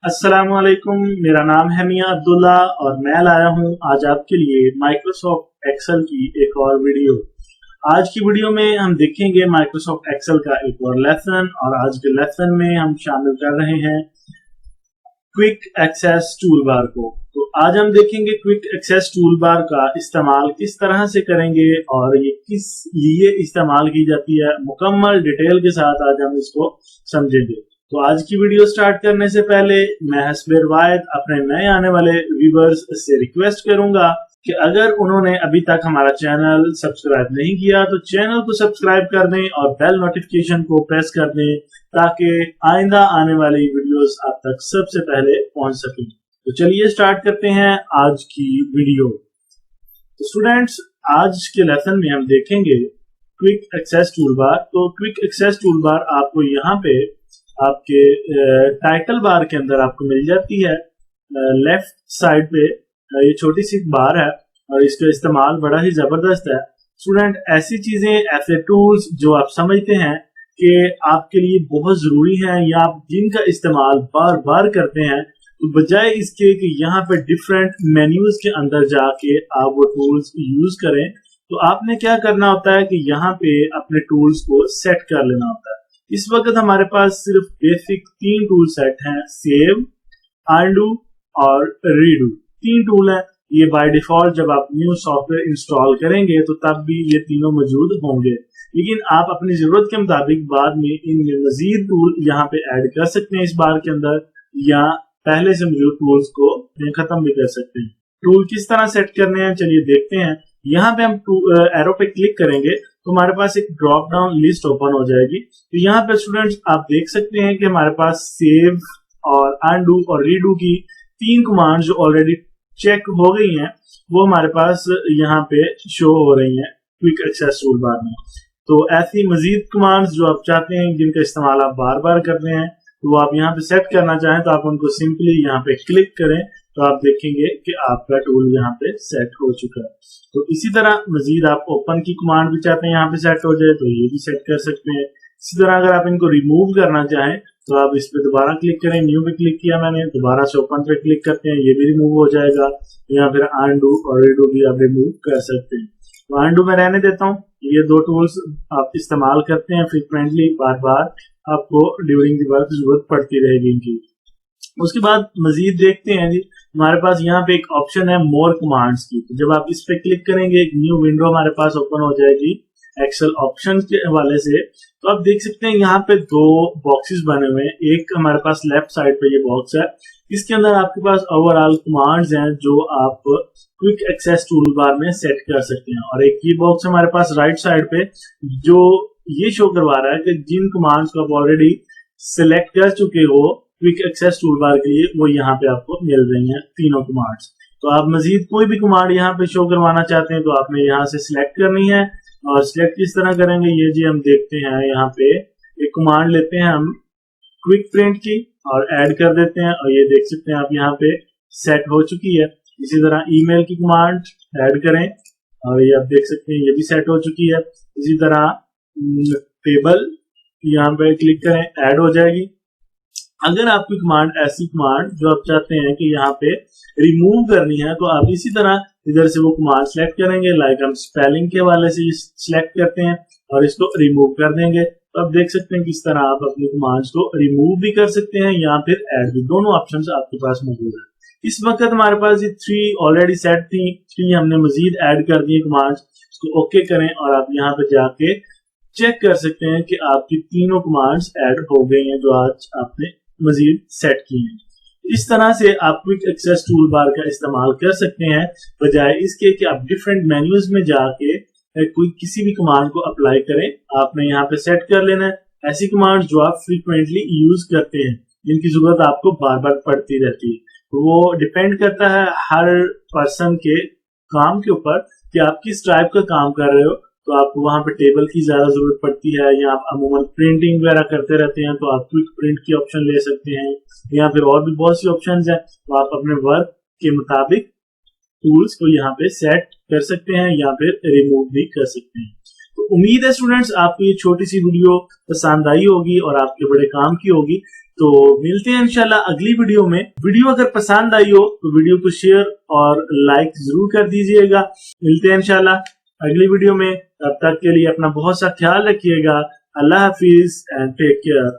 अस्सलामुअलैकुम, मेरा नाम है मियां अब्दुल्ला और मैं लाया हूं आज आपके लिए माइक्रोसॉफ्ट एक्सेल की एक और वीडियो। आज की वीडियो में हम देखेंगे माइक्रोसॉफ्ट एक्सेल का एक और लेसन और आज के लेसन में हम शामिल कर रहे हैं क्विक एक्सेस टूलबार को। तो आज हम देखेंगे क्विक एक्सेस टूलबार का इस्तेमाल किस तरह से करेंगे और ये किस लिए इस्तेमाल की जाती है, मुकम्मल डिटेल के साथ आज हम इसको समझेंगे। तो आज की वीडियो स्टार्ट करने से पहले मैं हस्बे रिवायत अपने नए आने वाले व्यूवर्स से रिक्वेस्ट करूंगा कि अगर उन्होंने अभी तक हमारा चैनल सब्सक्राइब नहीं किया तो चैनल को सब्सक्राइब कर दें और बेल नोटिफिकेशन को प्रेस कर दें ताकि आइंदा आने वाली वीडियोस आप तक सबसे पहले पहुंच सकें। तो चलिए स्टार्ट करते हैं आज की वीडियो। तो स्टूडेंट्स, आज के लेसन में हम देखेंगे क्विक एक्सेस टूलबार। तो क्विक एक्सेस टूलबार आपको यहाँ पे आपके टाइटल बार के अंदर आपको मिल जाती है। लेफ्ट साइड पे ये छोटी सी बार है और इसका इस्तेमाल बड़ा ही जबरदस्त है। स्टूडेंट, ऐसी चीजें, ऐसे टूल्स जो आप समझते हैं कि आपके लिए बहुत जरूरी हैं या आप जिनका इस्तेमाल बार बार करते हैं, तो बजाय इसके कि यहाँ पे डिफरेंट मेन्यूज के अंदर जाके आप वो टूल्स यूज करें, तो आपने क्या करना होता है कि यहाँ पे अपने टूल्स को सेट कर लेना होता है। इस वक्त हमारे पास सिर्फ बेसिक 3 टूल सेट हैं, सेव, अनडू और रीडू। 3 टूल हैं। ये बाय डिफॉल्ट जब आप न्यू सॉफ्टवेयर इंस्टॉल करेंगे तो तब भी ये तीनों मौजूद होंगे, लेकिन आप अपनी जरूरत के मुताबिक बाद में इनमें मजीद टूल यहाँ पे ऐड कर सकते हैं इस बार के अंदर, या पहले से मौजूद टूल्स को खत्म भी कर सकते हैं। टूल किस तरह सेट करने हैं चलिए देखते हैं। यहाँ पे हम एरो पे क्लिक करेंगे तो हमारे पास एक ड्रॉप डाउन लिस्ट ओपन हो जाएगी। तो यहाँ पे स्टूडेंट्स आप देख सकते हैं कि हमारे पास सेव और अनडू और रीडू की 3 कमांड जो ऑलरेडी चेक हो गई हैं वो हमारे पास यहाँ पे शो हो रही हैं क्विक एक्सेस टूल बार में। तो ऐसी मजीद कमांड्स जो आप चाहते हैं जिनका इस्तेमाल आप बार बार करते हैं, तो वो आप यहाँ पे सेट करना चाहें तो आप उनको सिंपली यहाँ पे क्लिक करें तो आप देखेंगे कि आपका टूल यहाँ पे सेट हो चुका है। तो इसी तरह मजीद आप ओपन की कमांड भी चाहते हैं यहाँ पे सेट हो जाए तो ये भी सेट कर सकते हैं। इसी तरह अगर आप इनको रिमूव करना चाहें तो आप इस पे दोबारा क्लिक करें, न्यू पे क्लिक किया मैंने, दोबारा से ओपन पे क्लिक करते हैं, ये भी रिमूव हो जाएगा, या फिर अनडू और रीडू भी आप रिमूव कर सकते हैं। तो अनडू में रहने देता हूँ। ये 2 टूल्स आप इस्तेमाल करते हैं फ्रीक्वेंटली, बार बार आपको ड्यूरिंग द वर्क जरूरत पड़ती रहेगी इनकी। उसके बाद मजीद देखते हैं जी, हमारे पास यहाँ पे एक ऑप्शन है मोर कमांड्स की। तो जब आप इस पे क्लिक करेंगे एक न्यू विंडो हमारे पास ओपन हो जाएगी एक्सेल ऑप्शंस के हवाले से। तो आप देख सकते हैं यहाँ पे 2 बॉक्सेस बने हुए हैं। एक हमारे पास लेफ्ट साइड पे ये बॉक्स है, इसके अंदर आपके पास ओवरऑल कमांड्स हैं जो आप क्विक एक्सेस टूल बार में सेट कर सकते हैं, और एक ये बॉक्स हमारे पास राइट साइड पे जो ये शो करवा रहा है कि जिन कमांड्स को आप ऑलरेडी सिलेक्ट कर चुके हो क्विक एक्सेस टूलबार के लिए, वो यहाँ पे आपको मिल रही हैं तीनों कमांड्स। तो आप मजीद कोई भी कमांड यहाँ पे शो करवाना चाहते हैं तो आपने यहाँ से सिलेक्ट करनी है, और सिलेक्ट किस तरह करेंगे ये जी हम देखते हैं। यहाँ पे एक कमांड लेते हैं हम क्विक प्रिंट की और ऐड कर देते हैं, और ये देख सकते हैं आप यहाँ पे सेट हो चुकी है। इसी तरह ईमेल की कमांड ऐड करें और ये आप देख सकते हैं ये भी सेट हो चुकी है। इसी तरह टेबल यहाँ पे क्लिक करें, ऐड हो जाएगी। अगर आपकी कमांड ऐसी कमांड जो आप चाहते हैं कि यहाँ पे रिमूव करनी है तो आप इसी तरह इधर से वो कमांड सेलेक्ट करेंगे, लाइक हम स्पेलिंग के वाले से सिलेक्ट करते हैं और इसको रिमूव कर देंगे। तो आप देख सकते हैं किस तरह आप अपनी कमांड्स को रिमूव भी कर सकते हैं या फिर ऐड भी, दोनों ऑप्शन आपके पास मौजूद है। इस वक्त हमारे पास ये 3 ऑलरेडी सेट थी, 3 हमने मजीद ऐड कर दी कमांड्स। इसको ओके करें और आप यहाँ पे जाके चेक कर सकते हैं कि आपकी तीनों कमांड्स ऐड हो गई हैं जो आज आपने मजीद सेट की हैं। इस तरह से आप क्विक एक्सेस टूल बार का इस्तेमाल कर सकते हैं, बजाय इसके कि आप डिफरेंट मेन्यूज में जाके कोई किसी भी कमांड को अप्लाई करें। आपने यहाँ पे सेट कर लेना है ऐसी कमांड जो आप फ्रीक्वेंटली यूज करते हैं, जिनकी जरूरत आपको बार बार पड़ती रहती है। तो वो डिपेंड करता है हर पर्सन के काम के ऊपर कि आप किस टाइप का काम कर रहे हो। तो आपको वहां पे टेबल की ज्यादा जरूरत पड़ती है, या आप अमूमन प्रिंटिंग वगैरह करते रहते हैं तो आप क्विक प्रिंट की ऑप्शन ले सकते हैं, या फिर और भी बहुत सी ऑप्शंस हैं। तो आप अपने वर्क के मुताबिक टूल्स को यहाँ पे सेट कर सकते हैं या फिर रिमूव भी कर सकते हैं। तो उम्मीद है स्टूडेंट्स आपको ये छोटी सी वीडियो पसंद आई होगी और आपके बड़े काम की होगी। तो मिलते हैं इंशाल्लाह अगली वीडियो में। वीडियो अगर पसंद आई हो तो वीडियो को शेयर और लाइक जरूर कर दीजिएगा। मिलते हैं इंशाल्लाह अगली वीडियो में, तब तक के लिए अपना बहुत सा ख्याल रखिएगा। अल्लाह हाफिज एंड टेक केयर।